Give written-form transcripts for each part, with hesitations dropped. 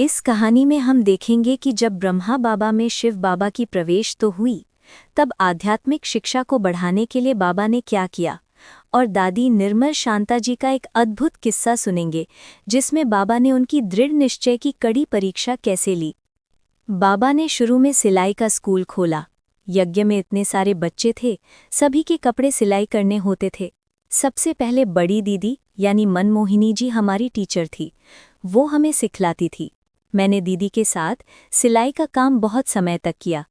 इस कहानी में हम देखेंगे कि जब ब्रह्मा बाबा में शिव बाबा की प्रवेश तो हुई, तब आध्यात्मिक शिक्षा को बढ़ाने के लिए बाबा ने क्या किया। और दादी निर्मल शांता जी का एक अद्भुत किस्सा सुनेंगे, जिसमें बाबा ने उनकी दृढ़ निश्चय की कड़ी परीक्षा कैसे ली। बाबा ने शुरू में सिलाई का स्कूल खोला। यज्ञ में इतने सारे बच्चे थे, सभी के कपड़े सिलाई करने होते थे। सबसे पहले बड़ी दीदी यानी मनमोहिनी जी हमारी टीचर थी। वो हमें सिखलाती थी। मैंने दीदी के साथ सिलाई का काम बहुत समय तक किया।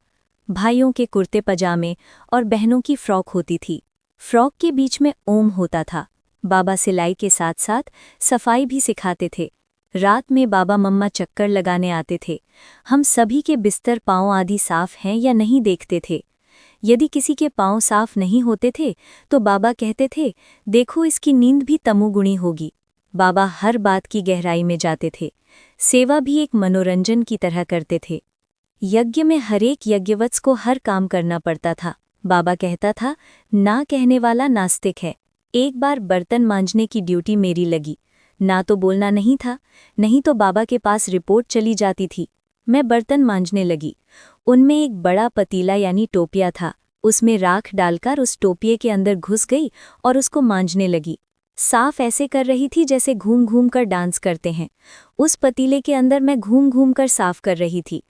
भाइयों के कुर्ते पजामे और बहनों की फ्रॉक होती थी। फ्रॉक के बीच में ओम होता था। बाबा सिलाई के साथ साथ सफाई भी सिखाते थे। रात में बाबा मम्मा चक्कर लगाने आते थे। हम सभी के बिस्तर पाँव आदि साफ हैं या नहीं देखते थे। यदि किसी के पाँव साफ नहीं होते थे तो बाबा कहते थे, देखो इसकी नींद भी तमोगुणी होगी। बाबा हर बात की गहराई में जाते थे। सेवा भी एक मनोरंजन की तरह करते थे। यज्ञ में हरेक यज्ञवत्स को हर काम करना पड़ता था। बाबा कहता था, ना कहने वाला नास्तिक है। एक बार बर्तन मांजने की ड्यूटी मेरी लगी। ना तो बोलना नहीं था, नहीं तो बाबा के पास रिपोर्ट चली जाती थी। मैं बर्तन मांजने लगी। उनमें एक बड़ा पतीला यानी टोपिया था। उसमें राख डालकर उस टोपिये के अंदर घुस गई और उसको मांजने लगी। साफ ऐसे कर रही थी जैसे घूम घूम कर डांस करते हैं। उस पतीले के अंदर मैं घूम घूम कर साफ कर रही थी।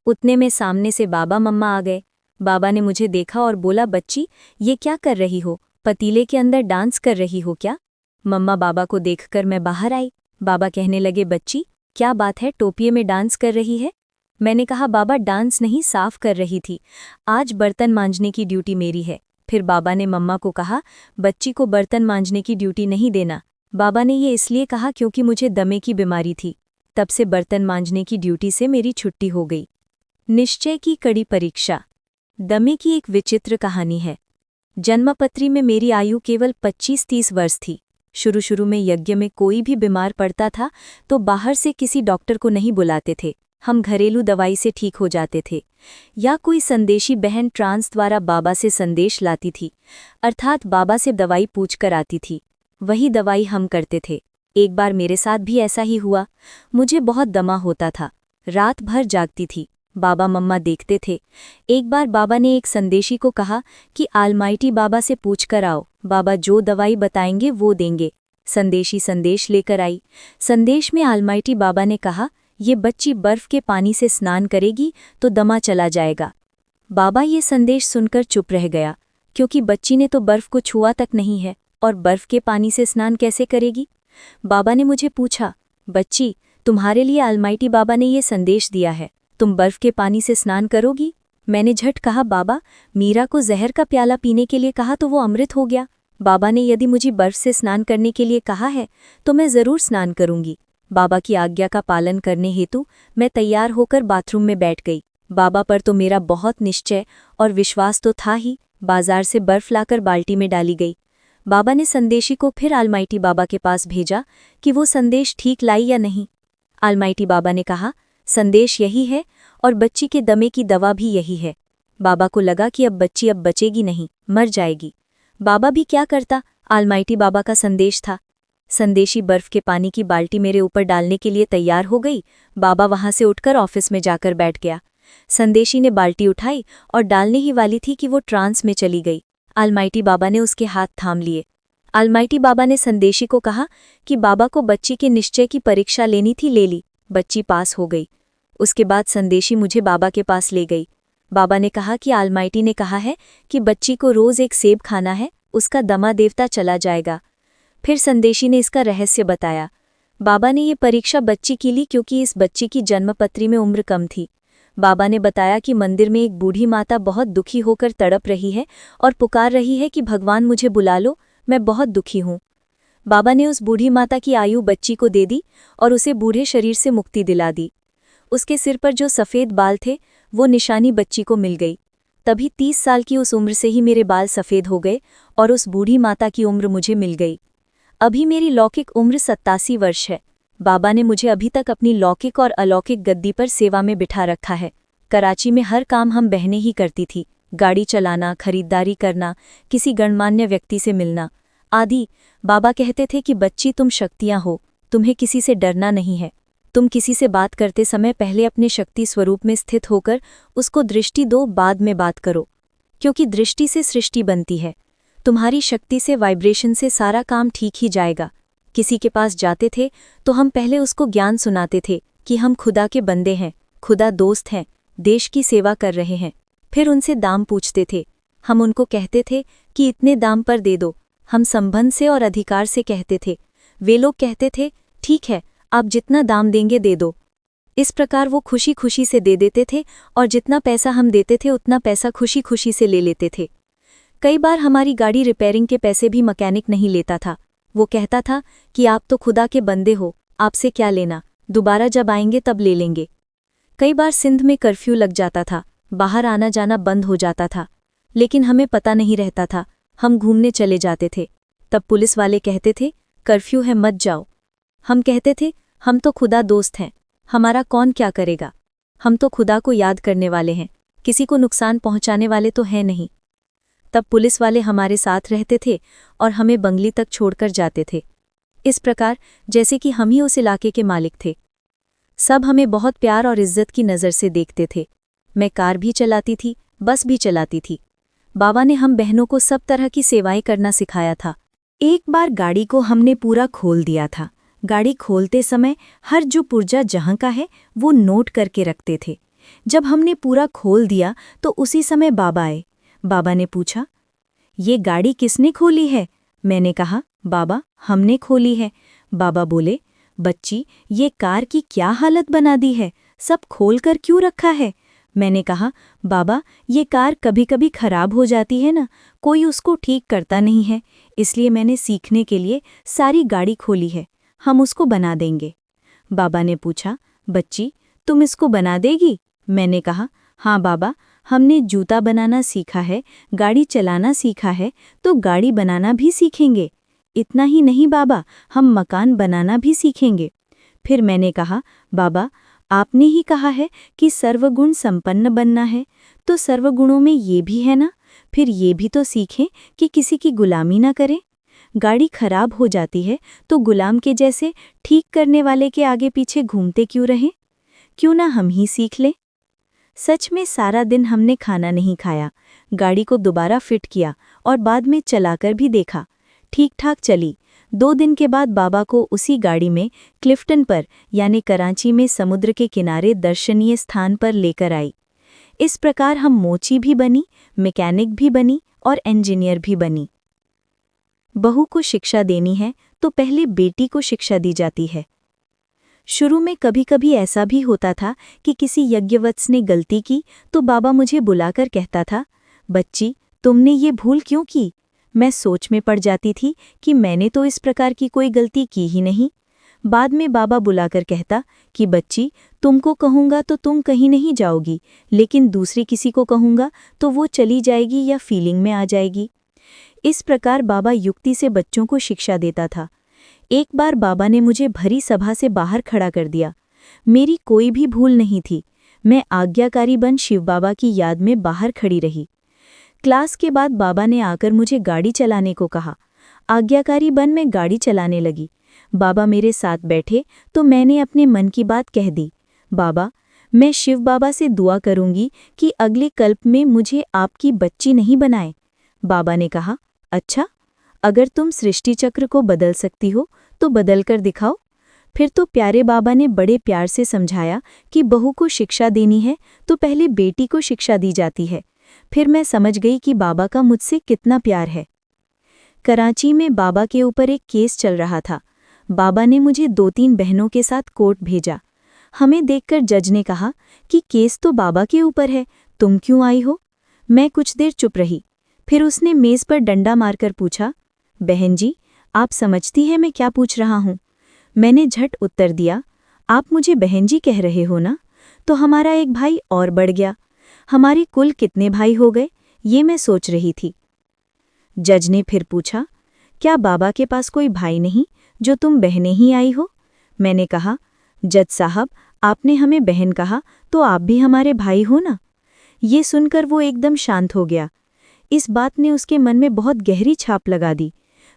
उतने में सामने से बाबा मम्मा आ गए। बाबा ने मुझे देखा और बोला, बच्ची ये क्या कर रही हो, पतीले के अंदर डांस कर रही हो क्या। मम्मा बाबा को देखकर मैं बाहर आई। बाबा कहने लगे, बच्ची क्या बात है, टोपिये में डांस कर रही है। मैंने कहा, बाबा डांस नहीं, साफ कर रही थी। आज बर्तन मांजने की ड्यूटी मेरी है। फिर बाबा ने मम्मा को कहा, बच्ची को बर्तन मांजने की ड्यूटी नहीं देना। बाबा ने ये इसलिए कहा क्योंकि मुझे दमे की बीमारी थी। तब से बर्तन मांजने की ड्यूटी से मेरी छुट्टी हो गई। निश्चय की कड़ी परीक्षा। दमे की एक विचित्र कहानी है। जन्मपत्री में मेरी आयु केवल 25-30 वर्ष थी। शुरू में यज्ञ में कोई भी बीमार पड़ता था तो बाहर से किसी डॉक्टर को नहीं बुलाते थे। हम घरेलू दवाई से ठीक हो जाते थे, या कोई संदेशी बहन ट्रांस द्वारा बाबा से संदेश लाती थी, अर्थात बाबा से दवाई पूछकर आती थी। वही दवाई हम करते थे। एक बार मेरे साथ भी ऐसा ही हुआ। मुझे बहुत दमा होता था, रात भर जागती थी। बाबा मम्मा देखते थे। एक बार बाबा ने एक संदेशी को कहा कि आलमाइटी बाबा से पूछकर आओ, बाबा जो दवाई बताएंगे वो देंगे। संदेशी संदेश लेकर आई। संदेश में आलमाइटी बाबा ने कहा, ये बच्ची बर्फ के पानी से स्नान करेगी तो दमा चला जाएगा। बाबा ये संदेश सुनकर चुप रह गया, क्योंकि बच्ची ने तो बर्फ को छुआ तक नहीं है और बर्फ के पानी से स्नान कैसे करेगी। बाबा ने मुझे पूछा, बच्ची तुम्हारे लिए आलमाइटी बाबा ने ये संदेश दिया है, तुम बर्फ के पानी से स्नान करोगी। मैंने झट कहा, बाबा मीरा को जहर का प्याला पीने के लिए कहा तो वो अमृत हो गया। बाबा ने यदि मुझे बर्फ से स्नान करने के लिए कहा है तो मैं ज़रूर स्नान करूंगी। बाबा की आज्ञा का पालन करने हेतु मैं तैयार होकर बाथरूम में बैठ गई। बाबा पर तो मेरा बहुत निश्चय और विश्वास तो था ही। बाजार से बर्फ लाकर बाल्टी में डाली गई। बाबा ने संदेशी को फिर आलमाइटी बाबा के पास भेजा कि वो संदेश ठीक लाई या नहीं। आलमाइटी बाबा ने कहा, संदेश यही है और बच्ची के दमे की दवा भी यही है। बाबा को लगा कि अब बच्ची अब बचेगी नहीं, मर जाएगी। बाबा भी क्या करता, आलमाइटी बाबा का संदेश था। संदेशी बर्फ के पानी की बाल्टी मेरे ऊपर डालने के लिए तैयार हो गई। बाबा वहां से उठकर ऑफिस में जाकर बैठ गया। संदेशी ने बाल्टी उठाई और डालने ही वाली थी कि वो ट्रांस में चली गई। आलमाइटी बाबा ने उसके हाथ थाम लिए। आलमाइटी बाबा ने संदेशी को कहा कि बाबा को बच्ची के निश्चय की परीक्षा लेनी थी, ले ली। बच्ची पास हो गई। उसके बाद संदेशी मुझे बाबा के पास ले गई। बाबा ने कहा कि आलमाइटी ने कहा है कि बच्ची को रोज एक सेब खाना है, उसका दमा देवता चला जाएगा। फिर संदेशी ने इसका रहस्य बताया। बाबा ने ये परीक्षा बच्ची की ली क्योंकि इस बच्ची की जन्मपत्री में उम्र कम थी। बाबा ने बताया कि मंदिर में एक बूढ़ी माता बहुत दुखी होकर तड़प रही है और पुकार रही है कि भगवान मुझे बुला लो, मैं बहुत दुखी हूँ। बाबा ने उस बूढ़ी माता की आयु बच्ची को दे दी और उसे बूढ़े शरीर से मुक्ति दिला दी। उसके सिर पर जो सफ़ेद बाल थे वो निशानी बच्ची को मिल गई। तभी 30 साल की उस उम्र से ही मेरे बाल सफ़ेद हो गए और उस बूढ़ी माता की उम्र मुझे मिल गई। अभी मेरी लौकिक उम्र 87 वर्ष है। बाबा ने मुझे अभी तक अपनी लौकिक और अलौकिक गद्दी पर सेवा में बिठा रखा है। कराची में हर काम हम बहनें ही करती थी, गाड़ी चलाना, खरीदारी करना, किसी गणमान्य व्यक्ति से मिलना आदि। बाबा कहते थे कि बच्ची तुम शक्तियाँ हो, तुम्हें किसी से डरना नहीं है। तुम किसी से बात करते समय पहले अपने शक्ति स्वरूप में स्थित होकर उसको दृष्टि दो, बाद में बात करो, क्योंकि दृष्टि से सृष्टि बनती है। तुम्हारी शक्ति से, वाइब्रेशन से सारा काम ठीक ही जाएगा। किसी के पास जाते थे तो हम पहले उसको ज्ञान सुनाते थे कि हम खुदा के बंदे हैं, खुदा दोस्त हैं, देश की सेवा कर रहे हैं। फिर उनसे दाम पूछते थे। हम उनको कहते थे कि इतने दाम पर दे दो। हम संबंध से और अधिकार से कहते थे। वे लोग कहते थे ठीक है, आप जितना दाम देंगे दे दो। इस प्रकार वो खुशी खुशी से दे देते थे और जितना पैसा हम देते थे उतना पैसा खुशी खुशी से ले लेते थे। कई बार हमारी गाड़ी रिपेयरिंग के पैसे भी मैकेनिक नहीं लेता था। वो कहता था कि आप तो खुदा के बंदे हो, आपसे क्या लेना, दोबारा जब आएंगे तब ले लेंगे। कई बार सिंध में कर्फ्यू लग जाता था, बाहर आना जाना बंद हो जाता था, लेकिन हमें पता नहीं रहता था। हम घूमने चले जाते थे। तब पुलिस वाले कहते थे कर्फ्यू है, मत जाओ। हम कहते थे हम तो खुदा दोस्त हैं, हमारा कौन क्या करेगा। हम तो खुदा को याद करने वाले हैं, किसी को नुकसान पहुंचाने वाले तो हैं नहीं। तब पुलिस वाले हमारे साथ रहते थे और हमें बंगली तक छोड़कर जाते थे, इस प्रकार जैसे कि हम ही उस इलाके के मालिक थे। सब हमें बहुत प्यार और इज्जत की नज़र से देखते थे। मैं कार भी चलाती थी, बस भी चलाती थी। बाबा ने हम बहनों को सब तरह की सेवाएं करना सिखाया था। एक बार गाड़ी को हमने पूरा खोल दिया था। गाड़ी खोलते समय हर जो पुर्जा जहाँ का है वो नोट करके रखते थे। जब हमने पूरा खोल दिया तो उसी समय बाबा आए। बाबा ने पूछा, ये गाड़ी किसने खोली है? मैंने कहा, बाबा हमने खोली है। बाबा बोले, बच्ची ये कार की क्या हालत बना दी है, सब खोल कर क्यों रखा है? मैंने कहा, बाबा ये कार कभी कभी खराब हो जाती है ना, कोई उसको ठीक करता नहीं है, इसलिए मैंने सीखने के लिए सारी गाड़ी खोली है, हम उसको बना देंगे। बाबा ने पूछा, बच्ची तुम इसको बना देगी? मैंने कहा, हाँ बाबा, हमने जूता बनाना सीखा है, गाड़ी चलाना सीखा है, तो गाड़ी बनाना भी सीखेंगे। इतना ही नहीं बाबा, हम मकान बनाना भी सीखेंगे। फिर मैंने कहा, बाबा आपने ही कहा है कि सर्वगुण संपन्न बनना है, तो सर्वगुणों में ये भी है ना, फिर ये भी तो सीखें कि किसी की गुलामी ना करें। गाड़ी खराब हो जाती है तो गुलाम के जैसे ठीक करने वाले के आगे पीछे घूमते क्यों रहें? क्यों ना हम ही सीख लें। सच में सारा दिन हमने खाना नहीं खाया, गाड़ी को दोबारा फिट किया और बाद में चलाकर भी देखा, ठीक ठाक चली। 2 दिन के बाद बाबा को उसी गाड़ी में क्लिफ्टन पर यानी कराची में समुद्र के किनारे दर्शनीय स्थान पर लेकर आई। इस प्रकार हम मोची भी बनी, मैकेनिक भी बनी और इंजीनियर भी बनी। बहू को शिक्षा देनी है तो पहले बेटी को शिक्षा दी जाती है। शुरू में कभी कभी ऐसा भी होता था कि किसी यज्ञवत्स ने गलती की तो बाबा मुझे बुलाकर कहता था, बच्ची तुमने ये भूल क्यों की? मैं सोच में पड़ जाती थी कि मैंने तो इस प्रकार की कोई गलती की ही नहीं। बाद में बाबा बुलाकर कहता कि बच्ची तुमको कहूँगा तो तुम कहीं नहीं जाओगी, लेकिन दूसरी किसी को कहूँगा तो वो चली जाएगी या फीलिंग में आ जाएगी। इस प्रकार बाबा युक्ति से बच्चों को शिक्षा देता था। एक बार बाबा ने मुझे भरी सभा से बाहर खड़ा कर दिया। मेरी कोई भी भूल नहीं थी। मैं आज्ञाकारी बन शिव बाबा की याद में बाहर खड़ी रही। क्लास के बाद बाबा ने आकर मुझे गाड़ी चलाने को कहा। आज्ञाकारी बन मैं गाड़ी चलाने लगी। बाबा मेरे साथ बैठे तो मैंने अपने मन की बात कह दी। बाबा मैं शिव बाबा से दुआ करूंगी कि अगले कल्प में मुझे आपकी बच्ची नहीं बनाए। बाबा ने कहा, अच्छा अगर तुम सृष्टि चक्र को बदल सकती हो तो बदल कर दिखाओ। फिर तो प्यारे बाबा ने बड़े प्यार से समझाया कि बहू को शिक्षा देनी है तो पहले बेटी को शिक्षा दी जाती है। फिर मैं समझ गई कि बाबा का मुझसे कितना प्यार है। कराची में बाबा के ऊपर एक केस चल रहा था। बाबा ने मुझे 2-3 बहनों के साथ कोर्ट भेजा। हमें देखकर जज ने कहा कि केस तो बाबा के ऊपर है, तुम क्यों आई हो? मैं कुछ देर चुप रही। फिर उसने मेज़ पर डंडा मारकर पूछा, बहन जी आप समझती हैं मैं क्या पूछ रहा हूँ? मैंने झट उत्तर दिया, आप मुझे बहन जी कह रहे हो ना? तो हमारा एक भाई और बढ़ गया। हमारे कुल कितने भाई हो गए, ये मैं सोच रही थी। जज ने फिर पूछा, क्या बाबा के पास कोई भाई नहीं जो तुम बहनें ही आई हो? मैंने कहा, जज साहब आपने हमें बहन कहा तो आप भी हमारे भाई हो ना? ये सुनकर वो एकदम शांत हो गया। इस बात ने उसके मन में बहुत गहरी छाप लगा दी।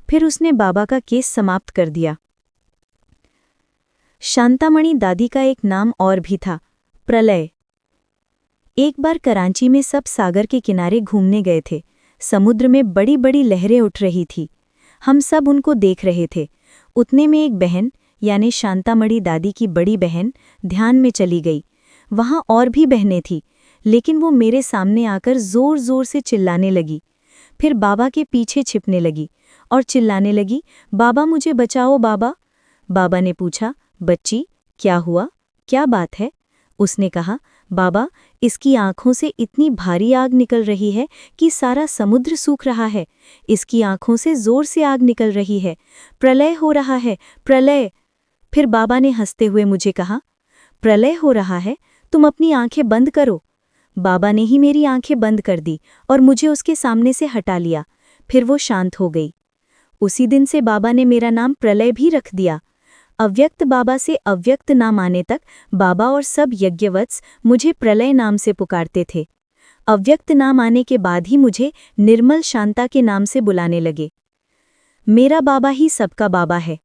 फिर उसने बाबा का केस समाप्त कर दिया। शांतामणि दादी का एक नाम और भी था, प्रलय। एक बार कराची में सब सागर के किनारे घूमने गए थे। समुद्र में बड़ी बड़ी लहरें उठ रही थी। हम सब उनको देख रहे थे। उतने में एक बहन, यानी शांतामणि दादी की बड़ी बहन, ध्यान में चली गई। वहाँ और भी बहनें थीं, लेकिन वो मेरे सामने आकर जोर जोर से चिल्लाने लगी। फिर बाबा के पीछे छिपने लगी और चिल्लाने लगी, बाबा मुझे बचाओ बाबा। बाबा ने पूछा, बच्ची क्या हुआ, क्या बात है? उसने कहा, बाबा इसकी आंखों से इतनी भारी आग निकल रही है कि सारा समुद्र सूख रहा है। इसकी आंखों से जोर से आग निकल रही है। प्रलय हो रहा है, प्रलय। फिर बाबा ने हंसते हुए मुझे कहा, प्रलय हो रहा है, तुम अपनी आंखें बंद करो। बाबा ने ही मेरी आंखें बंद कर दी और मुझे उसके सामने से हटा लिया। फिर वो शांत हो गई। उसी दिन से बाबा ने मेरा नाम प्रलय भी रख दिया। अव्यक्त बाबा से अव्यक्त नाम आने तक बाबा और सब यज्ञवत्स मुझे प्रलय नाम से पुकारते थे। अव्यक्त नाम आने के बाद ही मुझे निर्मल शांता के नाम से बुलाने लगे। मेरा बाबा ही सबका बाबा है।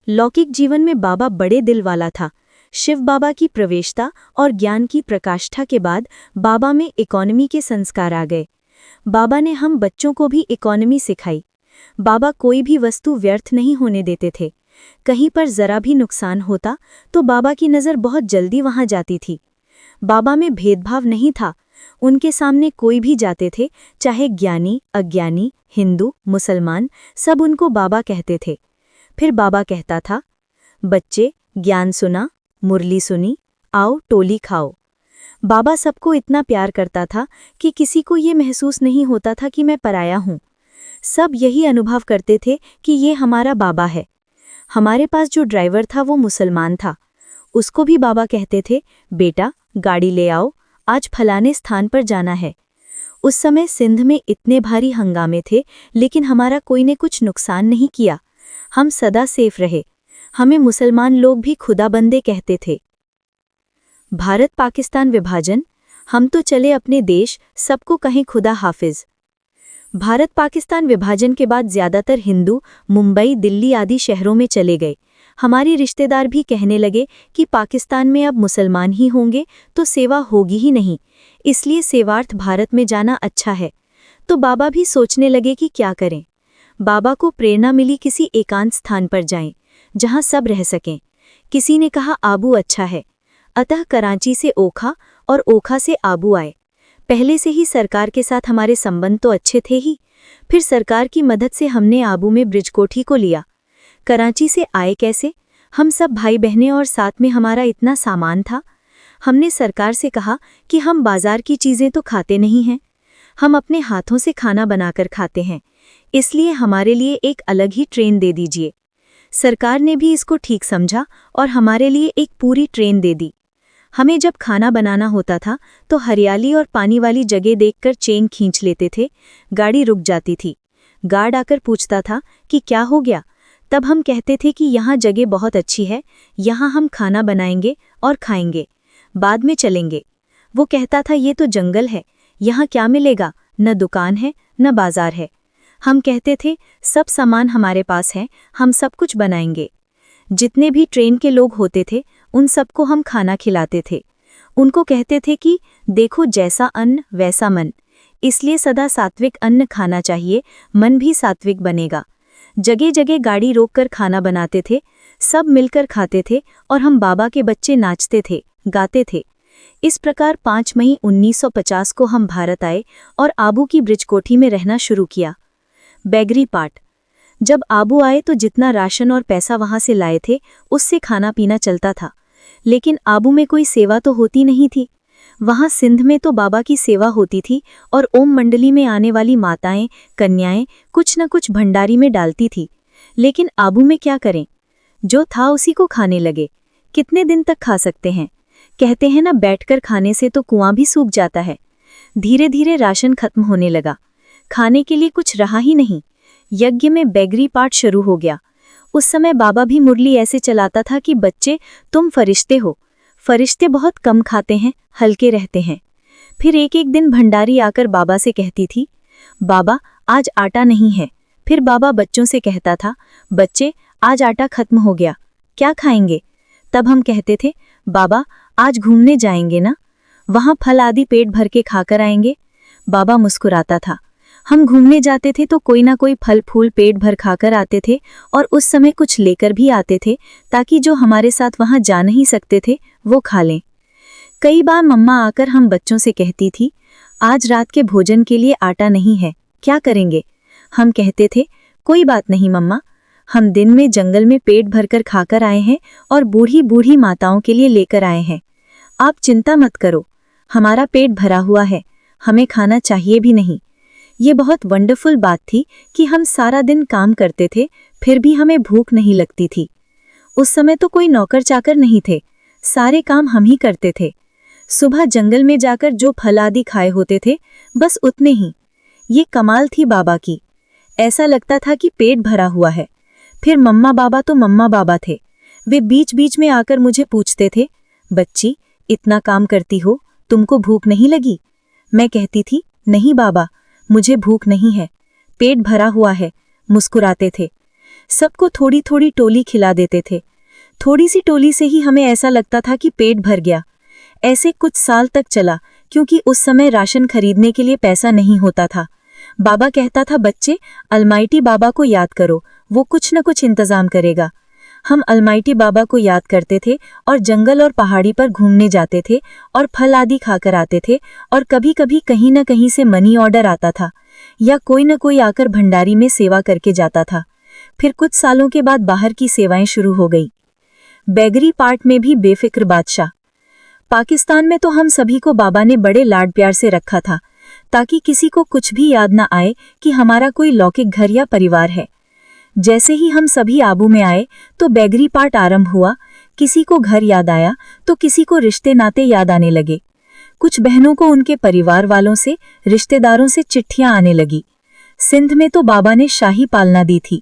लौकिक जीवन में बाबा बड़े दिल वाला था। शिव बाबा की प्रवेशता और ज्ञान की प्रकाष्ठा के बाद बाबा में इकोनॉमी के संस्कार आ गए। बाबा ने हम बच्चों को भी इकोनॉमी सिखाई। बाबा कोई भी वस्तु व्यर्थ नहीं होने देते थे। कहीं पर जरा भी नुकसान होता तो बाबा की नज़र बहुत जल्दी वहां जाती थी। बाबा में भेदभाव नहीं था। उनके सामने कोई भी जाते थे, चाहे ज्ञानी अज्ञानी, हिंदू मुसलमान, सब उनको बाबा कहते थे। फिर बाबा कहता था, बच्चे ज्ञान सुना, मुरली सुनी, आओ टोली खाओ। बाबा सबको इतना प्यार करता था कि किसी को ये महसूस नहीं होता था कि मैं पराया हूँ। सब यही अनुभव करते थे कि ये हमारा बाबा है। हमारे पास जो ड्राइवर था वो मुसलमान था। उसको भी बाबा कहते थे, बेटा गाड़ी ले आओ, आज फलाने स्थान पर जाना है। उस समय सिंध में इतने भारी हंगामे थे, लेकिन हमारा कोई ने कुछ नुकसान नहीं किया। हम सदा सेफ रहे। हमें मुसलमान लोग भी खुदा बंदे कहते थे। भारत पाकिस्तान विभाजन, हम तो चले अपने देश, सबको कहें खुदा हाफिज। भारत पाकिस्तान विभाजन के बाद ज़्यादातर हिंदू मुंबई दिल्ली आदि शहरों में चले गए। हमारी रिश्तेदार भी कहने लगे कि पाकिस्तान में अब मुसलमान ही होंगे तो सेवा होगी ही नहीं, इसलिए सेवार्थ भारत में जाना अच्छा है। तो बाबा भी सोचने लगे कि क्या करें। बाबा को प्रेरणा मिली किसी एकांत स्थान पर जाएं, जहां सब रह सकें। किसी ने कहा आबू अच्छा है, अतः कराची से ओखा और ओखा से आबू आए। पहले से ही सरकार के साथ हमारे संबंध तो अच्छे थे ही। फिर सरकार की मदद से हमने आबू में ब्रिजकोठी को लिया। कराची से आए कैसे? हम सब भाई बहनें और साथ में हमारा इतना सामान था। हमने सरकार से कहा कि हम बाजार की चीज़ें तो खाते नहीं हैं, हम अपने हाथों से खाना बनाकर खाते हैं, इसलिए हमारे लिए एक अलग ही ट्रेन दे दीजिए। सरकार ने भी इसको ठीक समझा और हमारे लिए एक पूरी ट्रेन दे दी। हमें जब खाना बनाना होता था तो हरियाली और पानी वाली जगह देखकर चेन खींच लेते थे। गाड़ी रुक जाती थी। गार्ड आकर पूछता था कि क्या हो गया? तब हम कहते थे कि यहाँ जगह बहुत अच्छी है, यहाँ हम खाना बनाएंगे और खाएंगे, बाद में चलेंगे। वो कहता था ये तो जंगल है, यहाँ क्या मिलेगा, न दुकान है न बाजार है। हम कहते थे सब सामान हमारे पास है, हम सब कुछ बनाएंगे। जितने भी ट्रेन के लोग होते थे उन सबको हम खाना खिलाते थे। उनको कहते थे कि देखो जैसा अन्न वैसा मन, इसलिए सदा सात्विक अन्न खाना चाहिए, मन भी सात्विक बनेगा। जगह जगह गाड़ी रोककर खाना बनाते थे, सब मिलकर खाते थे और हम बाबा के बच्चे नाचते थे, गाते थे। इस प्रकार 5 मई 1950 को हम भारत आए और आबू की ब्रिजकोठी में रहना शुरू किया। बैगरी पाट, जब आबू आए तो जितना राशन और पैसा वहां से लाए थे उससे खाना पीना चलता था, लेकिन आबू में कोई सेवा तो होती नहीं थी। वहां सिंध में तो बाबा की सेवा होती थी और ओम मंडली में आने वाली माताएं कन्याएं कुछ न कुछ भंडारी में डालती थी, लेकिन आबू में क्या करें, जो था उसी को खाने लगे। कितने दिन तक खा सकते हैं? कहते हैं ना, बैठकर खाने से तो कुआं भी सूख जाता है। धीरे धीरे राशन खत्म होने लगा, खाने के लिए कुछ रहा ही नहीं। यज्ञ में बैगरी पाठ शुरू हो गया। उस समय बाबा भी मुरली ऐसे चलाता था कि बच्चे तुम फरिश्ते हो, फरिश्ते बहुत कम खाते हैं, हल्के रहते हैं। फिर एक एक दिन भंडारी आकर बाबा से कहती थी, बाबा आज आटा नहीं है। फिर बाबा बच्चों से कहता था, बच्चे आज आटा खत्म हो गया, क्या खाएंगे? तब हम कहते थे, बाबा आज घूमने जाएंगे ना, वहाँ फल आदि पेट भर के खाकर आएंगे। बाबा मुस्कुराता था। हम घूमने जाते थे तो कोई ना कोई फल फूल पेट भर खाकर आते थे और उस समय कुछ लेकर भी आते थे ताकि जो हमारे साथ वहाँ जा नहीं सकते थे वो खा लें। कई बार मम्मा आकर हम बच्चों से कहती थी, आज रात के भोजन के लिए आटा नहीं है, क्या करेंगे? हम कहते थे, कोई बात नहीं मम्मा, हम दिन में जंगल में पेट भरकर खाकर आए हैं और बूढ़ी बूढ़ी माताओं के लिए लेकर आए हैं। आप चिंता मत करो, हमारा पेट भरा हुआ है, हमें खाना चाहिए भी नहीं। ये बहुत वंडरफुल बात थी कि हम सारा दिन काम करते थे फिर भी हमें भूख नहीं लगती थी। उस समय तो कोई नौकर चाकर नहीं थे, सारे काम हम ही करते थे। सुबह जंगल में जाकर जो फल आदि खाए होते थे बस उतने ही। ये कमाल थी बाबा की, ऐसा लगता था कि पेट भरा हुआ है। फिर मम्मा बाबा तो मम्मा बाबा थे, वे बीच बीच में आकर मुझे पूछते थे, बच्ची इतना काम करती हो, तुमको भूख नहीं लगी? मैं कहती थी, नहीं बाबा, मुझे भूख नहीं है, पेट भरा हुआ है। मुस्कुराते थे। सबको थोड़ी थोड़ी टोली खिला देते थे। थोड़ी सी टोली से ही हमें ऐसा लगता था कि पेट भर गया। ऐसे कुछ साल तक चला क्योंकि उस समय राशन खरीदने के लिए पैसा नहीं होता था। बाबा कहता था, बच्चे अलमाइटी बाबा को याद करो, वो कुछ न कुछ इंतजाम करेगा। हम अलमाइटी बाबा को याद करते थे और जंगल और पहाड़ी पर घूमने जाते थे और फल आदि खाकर आते थे। और कभी कभी कहीं न कहीं से मनी ऑर्डर आता था या कोई न कोई आकर भंडारी में सेवा करके जाता था। फिर कुछ सालों के बाद बाहर की सेवाएं शुरू हो गई। बेगरी पार्ट में भी बेफिक्र बादशाह। पाकिस्तान में तो हम सभी को बाबा ने बड़े लाड प्यार से रखा था ताकि किसी को कुछ भी याद ना आए कि हमारा कोई लौकिक घर या परिवार है। जैसे ही हम सभी आबू में आए तो बेगरी पार्ट आरंभ हुआ। किसी को घर याद आया तो किसी को रिश्ते नाते याद आने लगे। कुछ बहनों को उनके परिवार वालों से, रिश्तेदारों से चिट्ठियां आने लगी। सिंध में तो बाबा ने शाही पालना दी थी,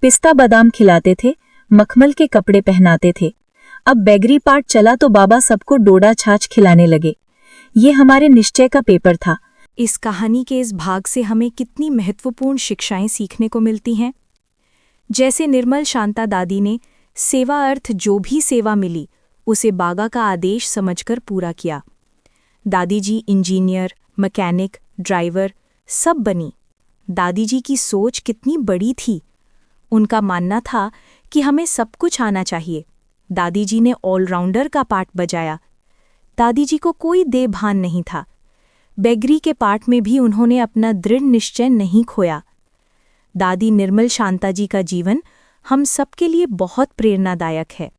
पिस्ता बादाम खिलाते थे, मखमल के कपड़े पहनाते थे। अब बेगरी पार्ट चला तो बाबा सबको डोडा छाछ खिलाने लगे। ये हमारे निश्चय का पेपर था। इस कहानी के इस भाग से हमें कितनी महत्वपूर्ण शिक्षाएं सीखने को मिलती हैं। जैसे निर्मल शांता दादी ने सेवा अर्थ जो भी सेवा मिली उसे बाबा का आदेश समझकर पूरा किया। दादी जी इंजीनियर, मैकेनिक, ड्राइवर सब बनी। दादी जी की सोच कितनी बड़ी थी। उनका मानना था कि हमें सब कुछ आना चाहिए। दादी जी ने ऑलराउंडर का पार्ट बजाया। दादी जी को कोई देभान नहीं था। बेगरी के पार्ट में भी उन्होंने अपना दृढ़ निश्चय नहीं खोया। दादी निर्मल शांता जी का जीवन हम सबके लिए बहुत प्रेरणादायक है।